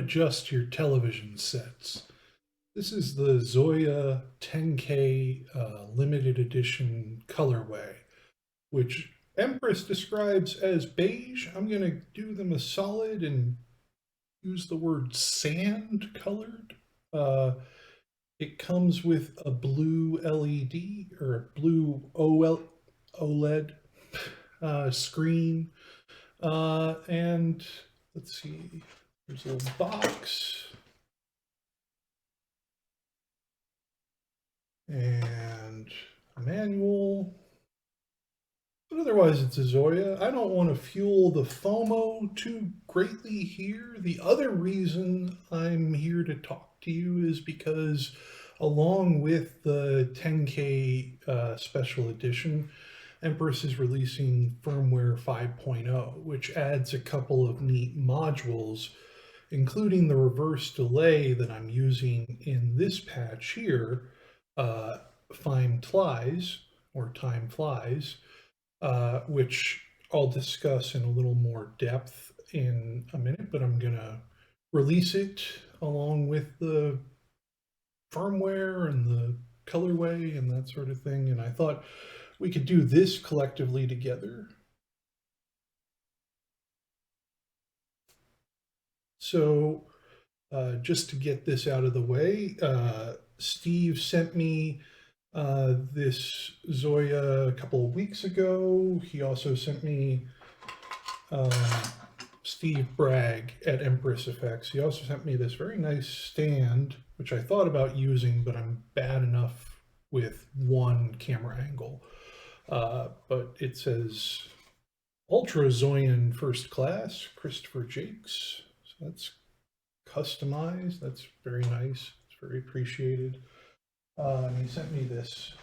adjust your television sets. This is the Zoya 10K limited edition colorway, which Empress describes as beige. I'm going to do them a solid and use the word sand colored. It comes with a blue LED or a blue OLED screen. And let's see, there's a little box. And a manual. But otherwise, it's a Zoya. I don't want to fuel the FOMO too greatly here. The other reason I'm here to talk to you is because along with the 10K special edition, Empress is releasing Firmware 5.0, which adds a couple of neat modules, including the reverse delay that I'm using in this patch here, Fime Tlies, or Time Flies, which I'll discuss in a little more depth in a minute, but I'm going to release it along with the firmware and the colorway and that sort of thing. And I thought we could do this collectively together. So just to get this out of the way, Steve sent me this Zoya a couple of weeks ago. He also sent me Steve Bragg at Empress Effects. He also sent me this very nice stand, which I thought about using, but I'm bad enough with one camera angle. But it says Ultra Zoyan First Class, Christopher Jakes. So that's customized. That's very nice. It's very appreciated. And he sent me this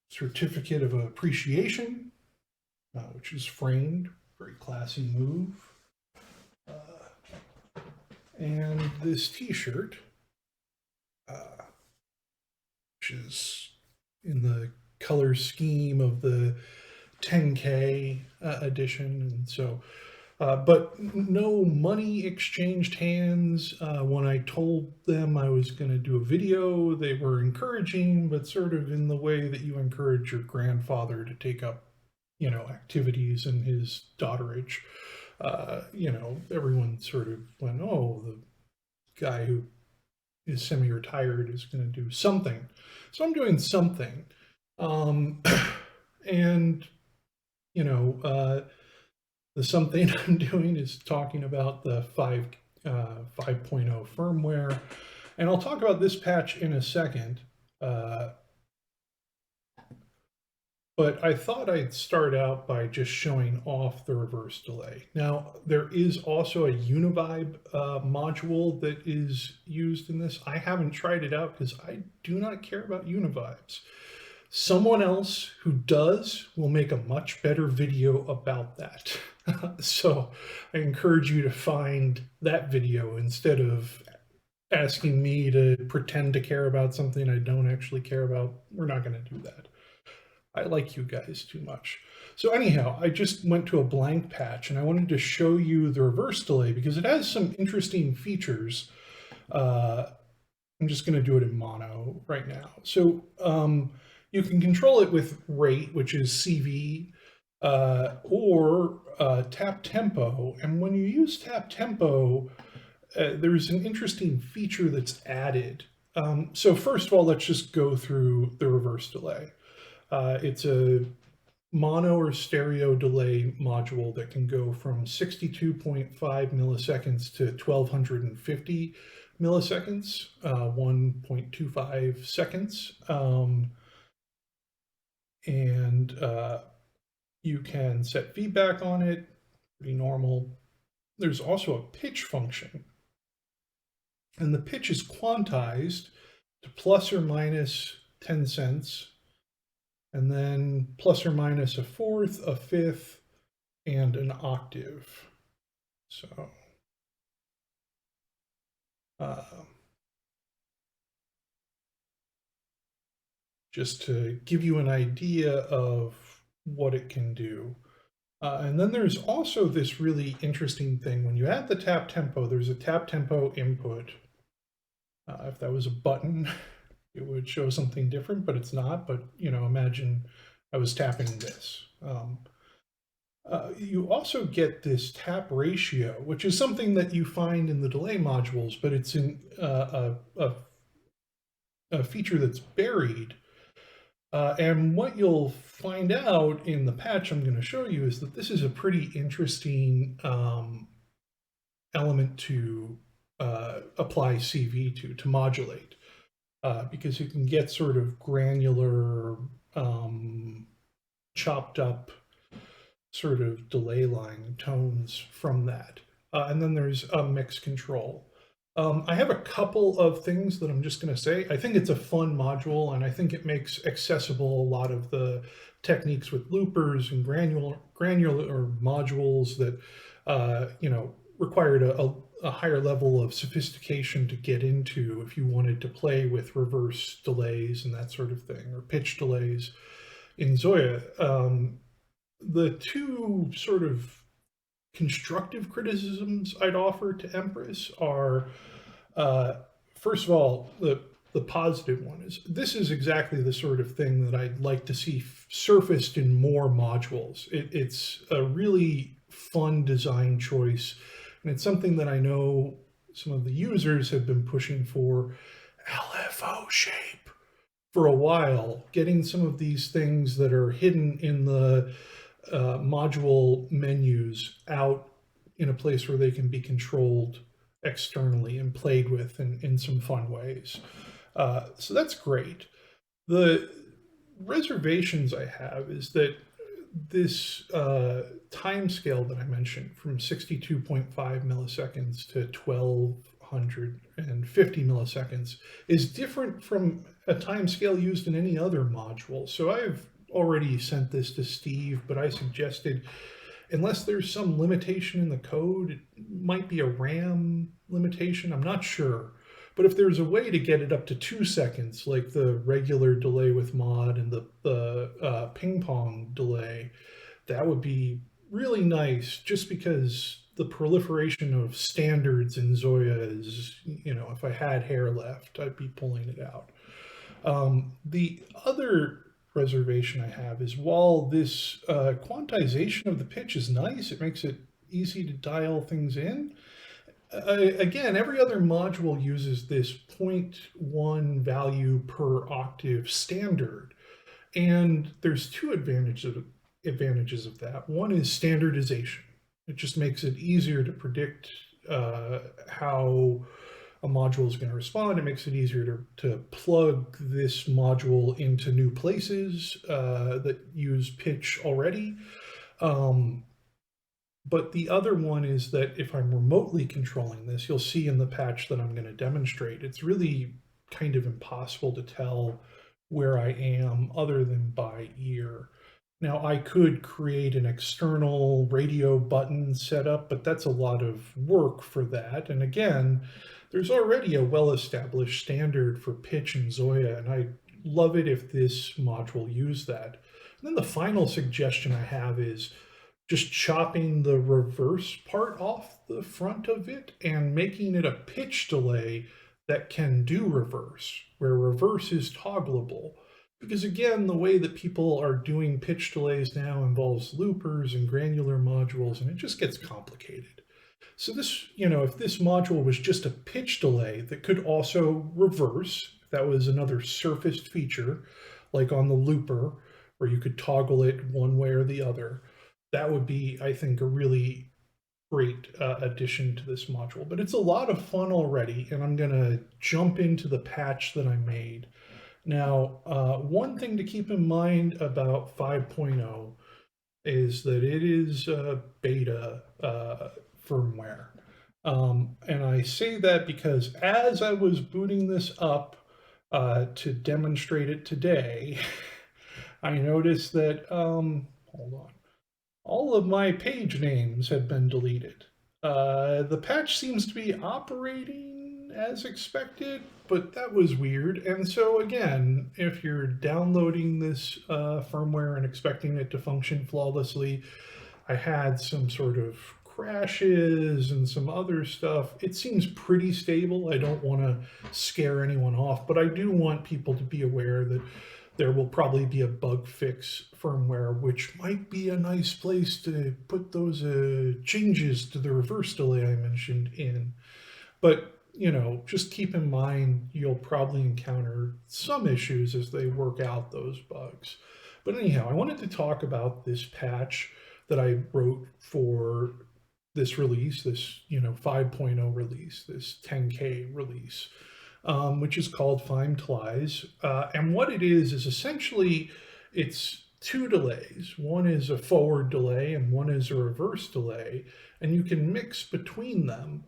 certificate of appreciation, which is framed. Very classy move. And this t-shirt, which is in the color scheme of the 10K edition. And so, but no money exchanged hands. When I told them I was going to do a video, they were encouraging, but sort of in the way that you encourage your grandfather to take up, activities in his daughterage. Everyone sort of went, oh, the guy who is semi-retired is going to do something. So I'm doing something. And, the something I'm doing is talking about the 5.0 firmware. And I'll talk about this patch in a second. But I thought I'd start out by just showing off the reverse delay. Now, there is also a Univibe module that is used in this. I haven't tried it out because I do not care about Univibes. Someone else who does will make a much better video about that. So I encourage you to find that video instead of asking me to pretend to care about something I don't actually care about. We're not going to do that. I like you guys too much. So anyhow, I just went to a blank patch and I wanted to show you the reverse delay because it has some interesting features. I'm just going to do it in mono right now. So you can control it with rate, which is CV, or tap tempo. And when you use tap tempo, there's an interesting feature that's added. So first of all, let's just go through the reverse delay. It's a mono or stereo delay module that can go from 62.5 milliseconds to 1250 milliseconds, 1.25 seconds. And you can set feedback on it, pretty normal. There's also a pitch function. And the pitch is quantized to plus or minus 10 cents. And then plus or minus a fourth, a fifth, and an octave. So just to give you an idea of what it can do. And then there's also this really interesting thing. When you add the tap tempo, there's a tap tempo input. If that was a button, it would show something different, but it's not. But, you know, imagine I was tapping this. You also get this tap ratio, which is something that you find in the delay modules, but it's in a feature that's buried. And what you'll find out in the patch I'm going to show you is that this is a pretty interesting element to apply CV to modulate, because you can get sort of granular, chopped up sort of delay line tones from that. And then there's a mix control. I have a couple of things that I'm just going to say. I think it's a fun module, and I think it makes accessible a lot of the techniques with loopers and granular modules that you know, required a higher level of sophistication to get into if you wanted to play with reverse delays and that sort of thing, or pitch delays in Zoya. The two sort of constructive criticisms I'd offer to Empress are, first of all, the positive one is this is exactly the sort of thing that I'd like to see surfaced in more modules. It's a really fun design choice, and it's something that I know some of the users have been pushing for. LFO shape for a while, getting some of these things that are hidden in the module menus out in a place where they can be controlled externally and played with in some fun ways. So that's great. The reservations I have is that this time scale that I mentioned from 62.5 milliseconds to 1250 milliseconds is different from a time scale used in any other module. So I've already sent this to Steve, but I suggested, unless there's some limitation in the code, it might be a RAM limitation, I'm not sure. But if there's a way to get it up to 2 seconds, like the regular delay with mod and the ping pong delay, that would be really nice, just because the proliferation of standards in Zoya is, you know, if I had hair left, I'd be pulling it out. The other reservation I have is, while this quantization of the pitch is nice, it makes it easy to dial things in. Again, every other module uses this 0.1 value per octave standard, and there's two advantages of that. One is standardization. It just makes it easier to predict how a module is going to respond. It makes it easier to plug this module into new places that use pitch already. But the other one is that if I'm remotely controlling this, you'll see in the patch that I'm going to demonstrate, it's really kind of impossible to tell where I am other than by ear. Now, I could create an external radio button setup, but that's a lot of work for that. And again, there's already a well-established standard for pitch in Zoya, and I love it if this module used that. And then the final suggestion I have is just chopping the reverse part off the front of it and making it a pitch delay that can do reverse, where reverse is toggleable. Because again, the way that people are doing pitch delays now involves loopers and granular modules, and it just gets complicated. So this, you know, if this module was just a pitch delay that could also reverse, if that was another surfaced feature, like on the looper, where you could toggle it one way or the other, that would be, I think, a really great addition to this module. But it's a lot of fun already, and I'm going to jump into the patch that I made. Now, one thing to keep in mind about 5.0 is that it is beta firmware. And I say that because as I was booting this up to demonstrate it today, I noticed that, hold on, all of my page names have been deleted. The patch seems to be operating as expected, but that was weird. And so again, if you're downloading this firmware and expecting it to function flawlessly, I had some sort of crashes and some other stuff. It seems pretty stable. I don't want to scare anyone off, but I do want people to be aware that there will probably be a bug fix firmware, which might be a nice place to put those changes to the reverse delay I mentioned in. But just keep in mind you'll probably encounter some issues as they work out those bugs. But anyhow, I wanted to talk about this patch that I wrote for this release, this 5.0 release, this 10K release, which is called Fime Tlies. And what it is essentially it's two delays. One is a forward delay and one is a reverse delay, and you can mix between them.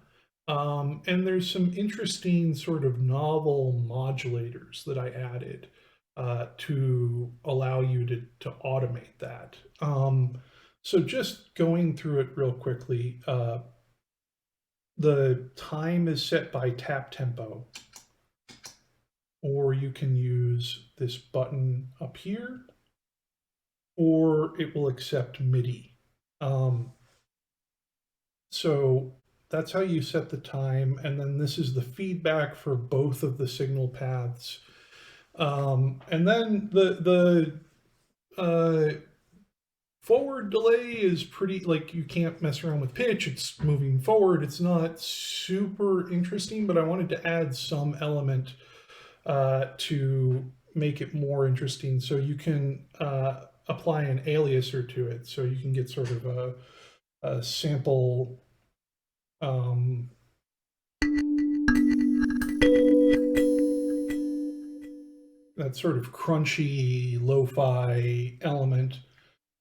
And there's some interesting sort of novel modulators that I added to allow you to automate that. So just going through it real quickly, the time is set by tap tempo, or you can use this button up here, or it will accept MIDI. So that's how you set the time, and then this is the feedback for both of the signal paths. And then the forward delay is pretty, like, you can't mess around with pitch. It's moving forward. It's not super interesting, but I wanted to add some element to make it more interesting. So you can apply an aliaser to it. So you can get sort of a sample that sort of crunchy lo-fi element,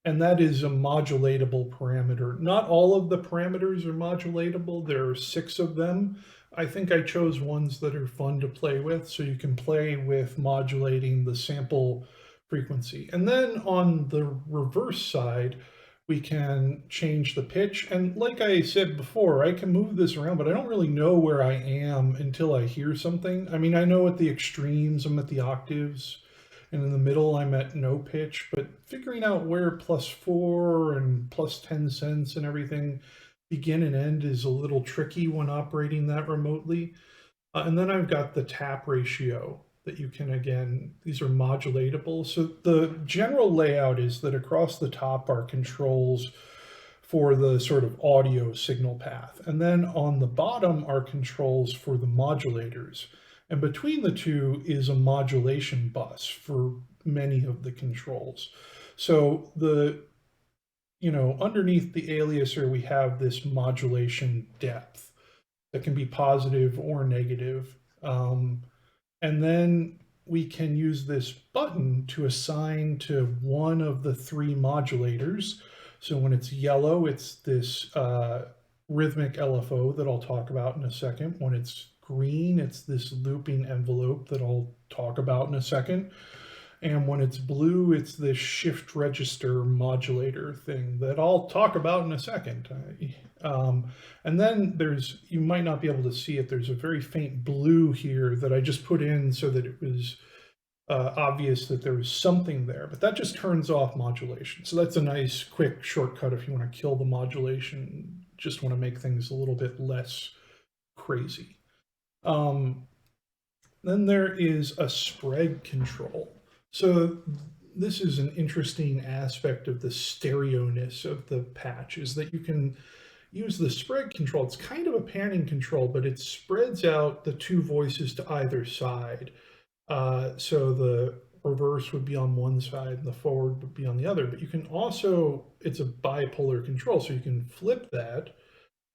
and that is a modulatable parameter. Not all of the parameters are modulatable. There are 6 of them. I think I chose ones that are fun to play with, so you can play with modulating the sample frequency. And then on the reverse side, we can change the pitch. And like I said before, I can move this around, but I don't really know where I am until I hear something. I mean, I know at the extremes, I'm at the octaves, and in the middle, I'm at no pitch, but figuring out where +4 and +10 cents and everything begin and end is a little tricky when operating that remotely. And then I've got the tap ratio that you can, again, these are modulatable. So the general layout is that across the top are controls for the sort of audio signal path. And then on the bottom are controls for the modulators. And between the two is a modulation bus for many of the controls. So underneath the aliaser, we have this modulation depth that can be positive or negative. And then we can use this button to assign to one of the 3 modulators. So when it's yellow, it's this rhythmic LFO that I'll talk about in a second. When it's green, it's this looping envelope that I'll talk about in a second. And when it's blue, it's this shift register modulator thing that I'll talk about in a second. And then you might not be able to see it, there's a very faint blue here that I just put in so that it was obvious that there was something there, but that just turns off modulation. So that's a nice quick shortcut if you want to kill the modulation, just want to make things a little bit less crazy. Then there is a spread control. So this is an interesting aspect of the stereo-ness of the patch, is that you can use the spread control. It's kind of a panning control, but it spreads out the 2 voices to either side. So the reverse would be on one side and the forward would be on the other. But you can also, it's a bipolar control, so you can flip that.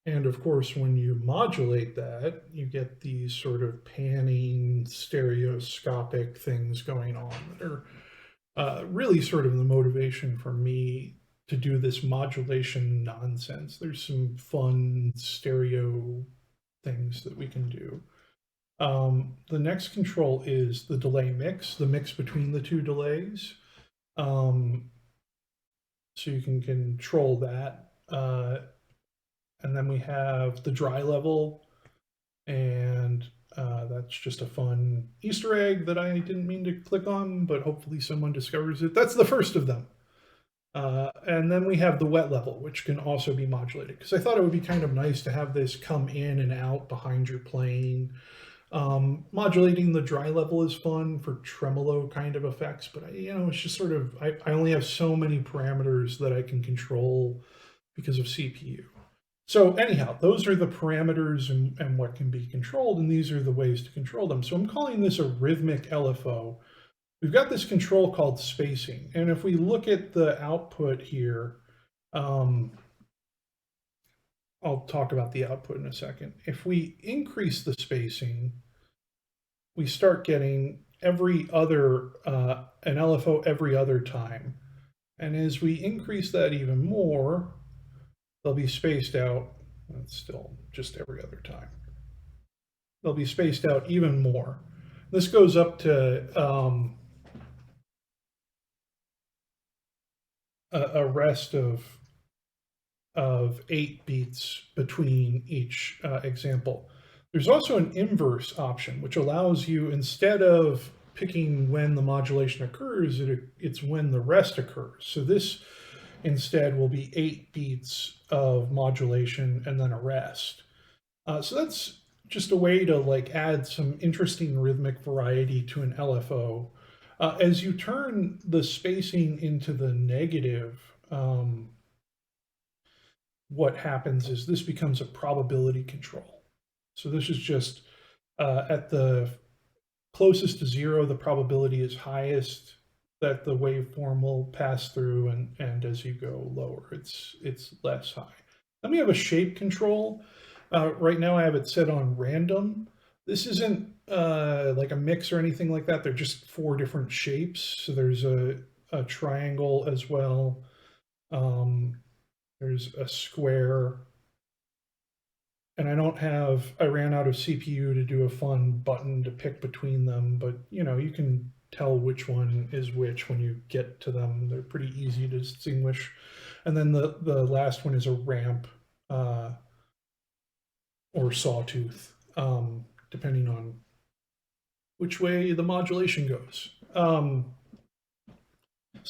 And of course, when you modulate that, you get these sort of panning, stereoscopic things going on that are really sort of the motivation for me to do this modulation nonsense. There's some fun stereo things that we can do. The next control is the delay mix, the mix between the 2 delays. So you can control that. And then we have the dry level, and that's just a fun Easter egg that I didn't mean to click on, but hopefully someone discovers it. That's the first of them. And then we have the wet level, which can also be modulated. Because I thought it would be kind of nice to have this come in and out behind your plane. Modulating the dry level is fun for tremolo kind of effects, but it's just sort of, I only have so many parameters that I can control because of CPU. So anyhow, those are the parameters and what can be controlled, and these are the ways to control them. So I'm calling this a rhythmic LFO. We've got this control called spacing, and if we look at the output here, I'll talk about the output in a second. If we increase the spacing, we start getting every other, an LFO every other time. And as we increase that even more, they'll be spaced out. That's still just every other time. They'll be spaced out even more. This goes up to a rest of 8 beats between each example. There's also an inverse option, which allows you, instead of picking when the modulation occurs, it's when the rest occurs. So this instead will be 8 beats of modulation and then a rest. So that's just a way to like add some interesting rhythmic variety to an LFO. As you turn the spacing into the negative, what happens is this becomes a probability control. So this is just at the closest to zero, the probability is highest that the waveform will pass through, and as you go lower, it's less high. Then we have a shape control. Right now I have it set on random. This isn't like a mix or anything like that. They're just 4 different shapes. So there's a triangle as well. There's a square. And I ran out of CPU to do a fun button to pick between them, but you can tell which one is which when you get to them. They're pretty easy to distinguish. And then the last one is a ramp or sawtooth, depending on which way the modulation goes. So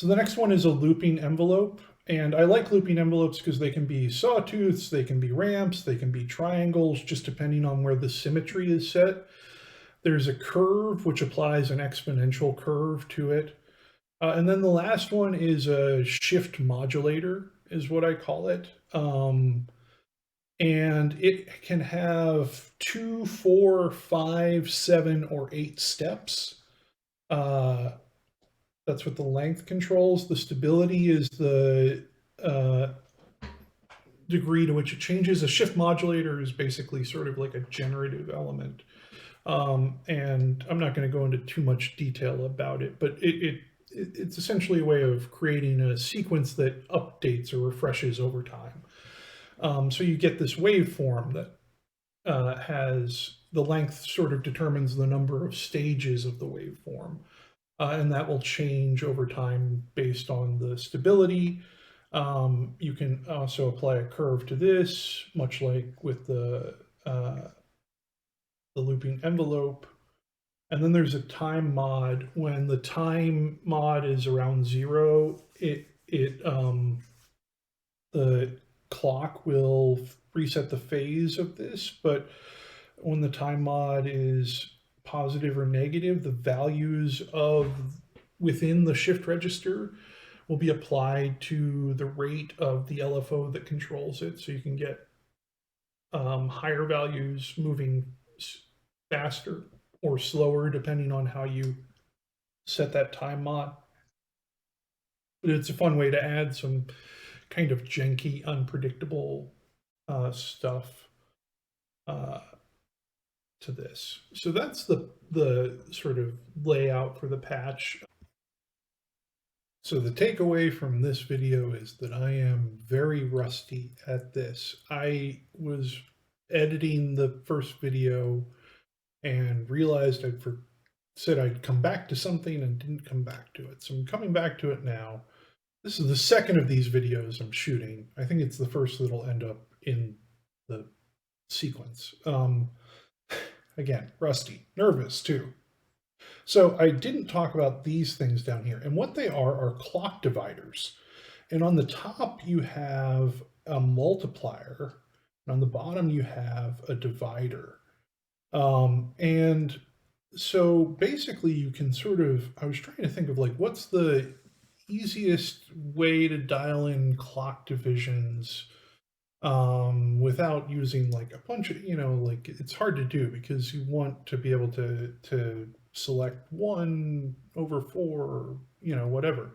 the next one is a looping envelope. And I like looping envelopes because they can be sawtooths, they can be ramps, they can be triangles, just depending on where the symmetry is set. There's a curve, which applies an exponential curve to it. And then the last one is a shift modulator, is what I call it. And it can have 2, 4, 5, 7, or 8 steps. That's what the length controls. The stability is the degree to which it changes. A shift modulator is basically sort of like a generative element. And I'm not going to go into too much detail about it, but it's essentially a way of creating a sequence that updates or refreshes over time. So you get this waveform that has the length sort of determines the number of stages of the waveform. And that will change over time based on the stability. You can also apply a curve to this, much like with the looping envelope. And then there's a time mod. When the time mod is around 0, the clock will reset the phase of this, but when the time mod is positive or negative, the values of within the shift register will be applied to the rate of the LFO that controls it. So you can get higher values moving faster or slower depending on how you set that time mod. But it's a fun way to add some kind of janky, unpredictable stuff to this. So that's the sort of layout for the patch. So the takeaway from this video is that I am very rusty at this. I was editing the first video and realized said I'd come back to something and didn't come back to it. So I'm coming back to it now. This is the second of these videos I'm shooting. I think it's the first that'll end up in the sequence. Again, rusty, nervous too. So I didn't talk about these things down here. And what they are clock dividers. And on the top, you have a multiplier. And on the bottom, you have a divider. And so basically, you can sort of, I was trying to think of like, what's the easiest way to dial in clock divisions without using like a bunch of, like it's hard to do because you want to be able to select 1/4, whatever.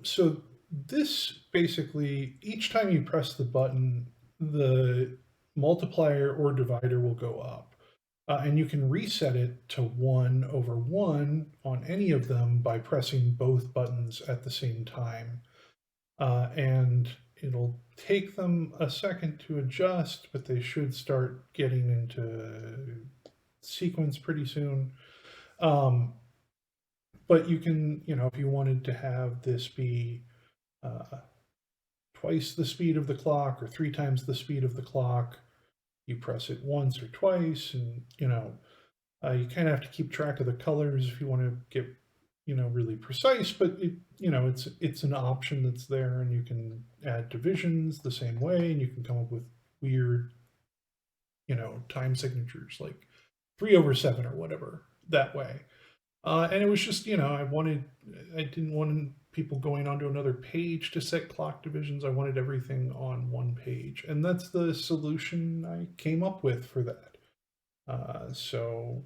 So this basically, each time you press the button, the multiplier or divider will go up. And you can reset it to 1/1 on any of them by pressing both buttons at the same time. And it'll take them a second to adjust, but they should start getting into sequence pretty soon. But you can, if you wanted to have this be twice the speed of the clock or 3 times the speed of the clock, you press it once or twice, and you kind of have to keep track of the colors if you want to get really precise, but it's an option that's there, and you can add divisions the same way, and you can come up with weird time signatures like 3/7 or whatever that way. And it was just, I didn't want people going onto another page to set clock divisions. I wanted everything on one page. And that's the solution I came up with for that. So,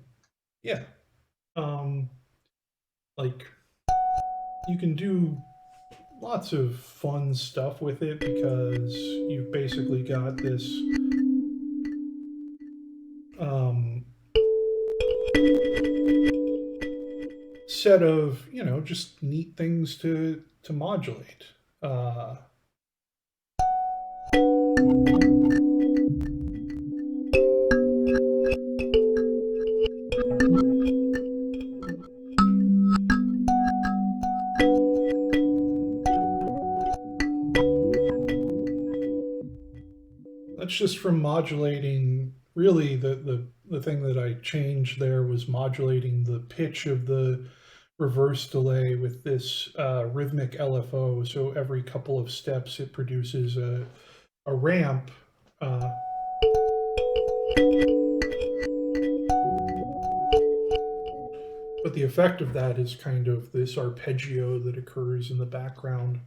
yeah. Like, you can do lots of fun stuff with it because you've basically got this set of just neat things to modulate. That's just from modulating. Really, the thing that I changed there was modulating the pitch of the reverse delay with this rhythmic LFO. So every couple of steps, it produces a ramp. But the effect of that is kind of this arpeggio that occurs in the background.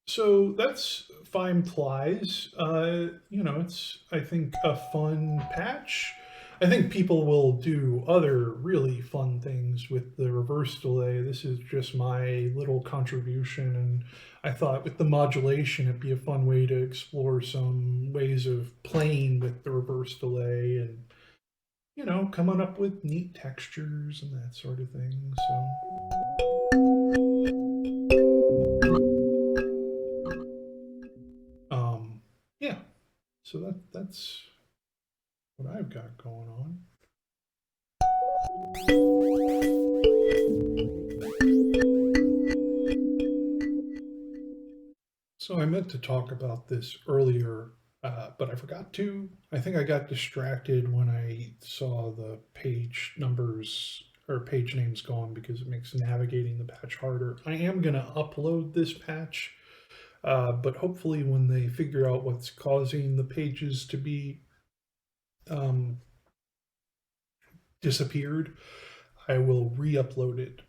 So that's Fime Tlies. It's, I think, a fun patch. I think people will do other really fun things with the reverse delay. This is just my little contribution, and I thought with the modulation, it'd be a fun way to explore some ways of playing with the reverse delay and, coming up with neat textures and that sort of thing. Yeah, so that's what I've got going on. So I meant to talk about this earlier, but I forgot to. I think I got distracted when I saw the page numbers or page names gone because it makes navigating the patch harder. I am going to upload this patch, but hopefully when they figure out what's causing the pages to be disappeared, I will re-upload it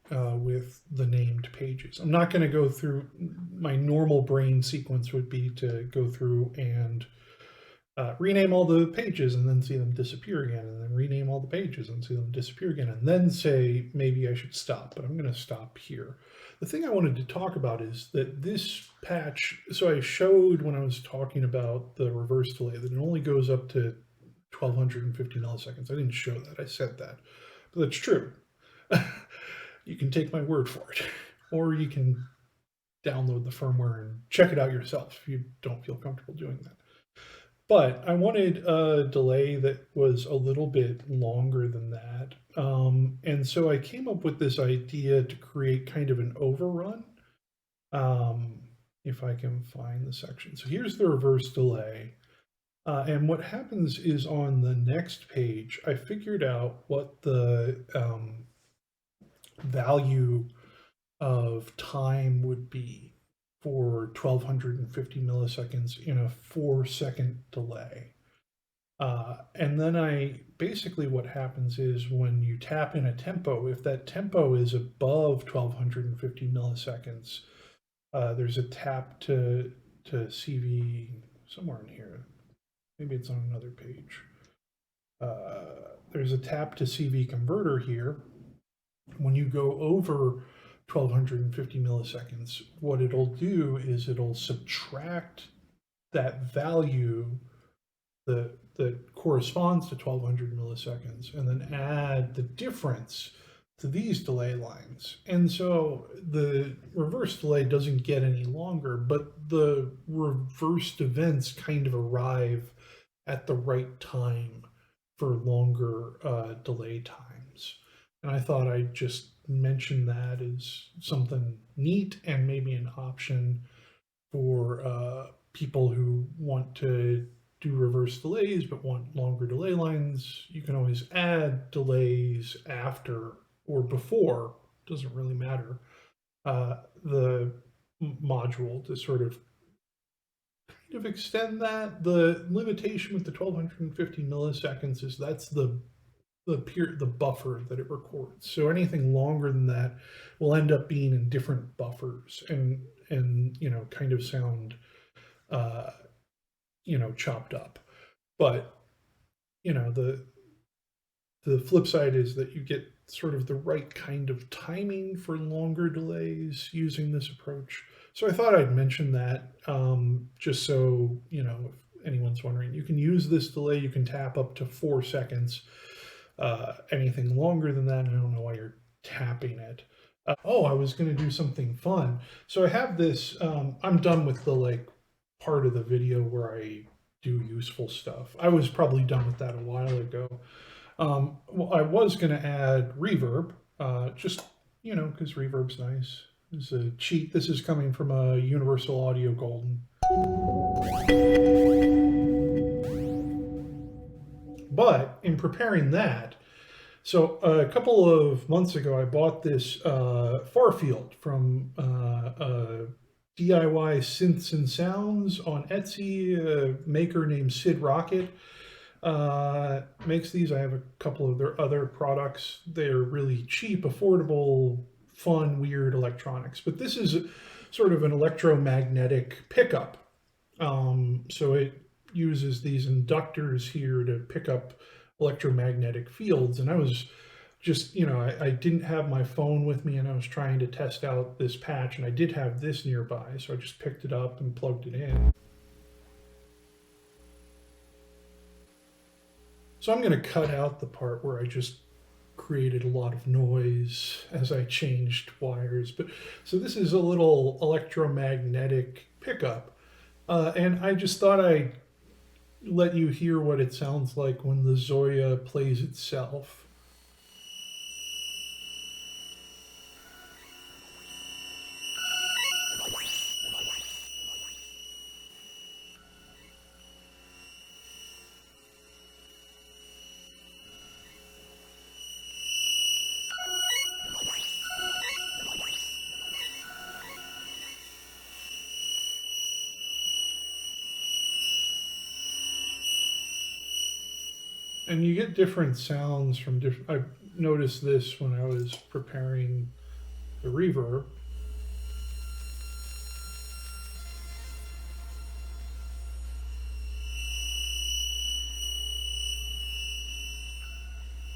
with the named pages. I'm not going to go through, my normal brain sequence would be to go through and rename all the pages and then see them disappear again, and then rename all the pages and see them disappear again, and then say maybe I should stop, but I'm going to stop here. The thing I wanted to talk about is that this patch, so I showed when I was talking about the reverse delay that it only goes up to 1250 milliseconds. I didn't show that, I said that, but that's true. You can take my word for it, or you can download the firmware and check it out yourself if you don't feel comfortable doing that. But I wanted a delay that was a little bit longer than that. And so I came up with this idea to create kind of an overrun. If I can find the section. So here's the reverse delay. And what happens is on the next page, I figured out what the value of time would be for 1250 milliseconds in a 4-second delay. And then basically what happens is when you tap in a tempo, if that tempo is above 1250 milliseconds, there's a tap to CV somewhere in here. Maybe it's on another page. There's a tap to CV converter here. When you go over 1250 milliseconds, what it'll do is it'll subtract that value that corresponds to 1200 milliseconds and then add the difference to these delay lines. And so the reverse delay doesn't get any longer, but the reversed events kind of arrive at the right time for longer delay times. And I thought I'd just mention that as something neat and maybe an option for people who want to do reverse delays but want longer delay lines. You can always add delays after or before, doesn't really matter, the module to sort of extend that. The limitation with the 1250 milliseconds is that's the buffer that it records. So anything longer than that will end up being in different buffers and kind of sound chopped up. But the flip side is that you get sort of the right kind of timing for longer delays using this approach. So I thought I'd mention that just so if anyone's wondering. You can use this delay, you can tap up to 4 seconds. Anything longer than that, I don't know why you're tapping it. Oh, I was going to do something fun. So I have this, I'm done with the part of the video where I do useful stuff. I was probably done with that a while ago. Well, I was going to add reverb, just, because reverb's nice. This is a cheat. This is coming from a Universal Audio Golden. But in preparing that, so a couple of months ago, I bought this far field from DIY Synths and Sounds on Etsy. A maker named Sid Rocket makes these. I have a couple of their other products. They're really cheap, affordable, fun, weird electronics. But this is sort of an electromagnetic pickup. So it uses these inductors here to pick up electromagnetic fields. And I was just, I didn't have my phone with me and I was trying to test out this patch and I did have this nearby. So I just picked it up and plugged it in. So I'm going to cut out the part where I just created a lot of noise as I changed wires. But so this is a little electromagnetic pickup. And I just thought I'd let you hear what it sounds like when the Zoya plays itself. And you get different sounds from different. I noticed this when I was preparing the reverb.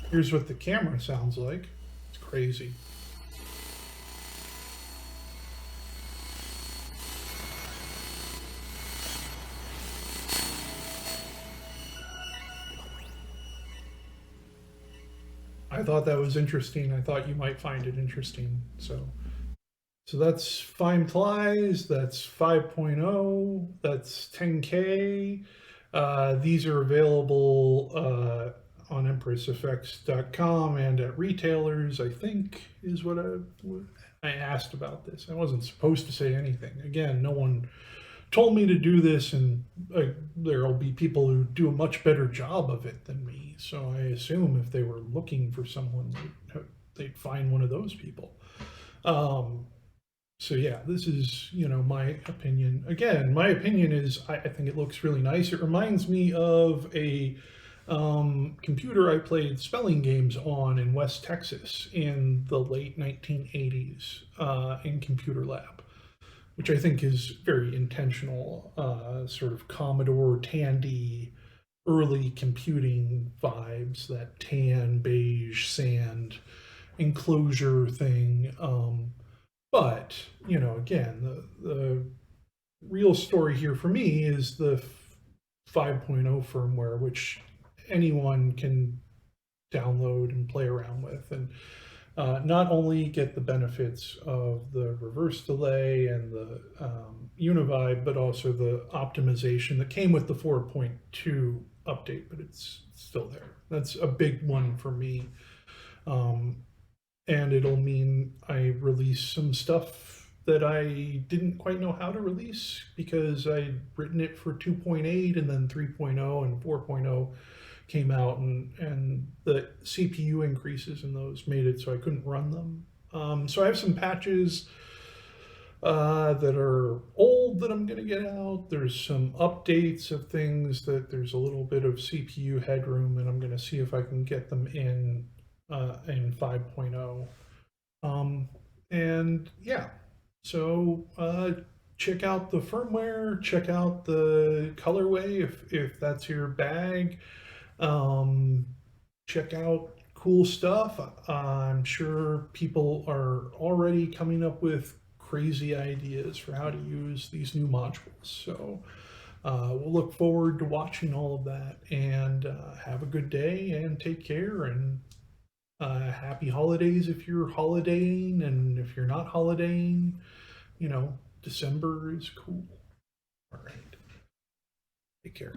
Here's what the camera sounds like. It's crazy. I thought that was interesting. I thought you might find it interesting. So that's Fime Tlies, that's 5.0, that's 10K. These are available on EmpressFX.com and at retailers, I think, is what I asked about this. I wasn't supposed to say anything. Again, no one told me to do this, and there'll be people who do a much better job of it than me. So I assume if they were looking for someone, they'd find one of those people. Um, so yeah, this is, my opinion. Again, my opinion is I think it looks really nice. It reminds me of a computer I played spelling games on in West Texas in the late 1980s in computer lab, which I think is very intentional, sort of Commodore Tandy early computing vibes, that tan, beige, sand enclosure thing. But, again, the real story here for me is the 5.0 firmware, which anyone can download and play around with. And not only get the benefits of the reverse delay and the univibe, but also the optimization that came with the 4.2 update, but it's still there. That's a big one for me. Um, and it'll mean I release some stuff that I didn't quite know how to release because I'd written it for 2.8 and then 3.0 and 4.0 came out, and the CPU increases in those made it so I couldn't run them. So I have some patches that are old that I'm going to get out. There's some updates of things that there's a little bit of CPU headroom, and I'm going to see if I can get them in 5.0. And yeah, so check out the firmware, check out the colorway if that's your bag. Um, check out cool stuff. I'm sure people are already coming up with crazy ideas for how to use these new modules. So we'll look forward to watching all of that, and have a good day and take care, and happy holidays if you're holidaying, and if you're not holidaying, December is cool. All right. Take care.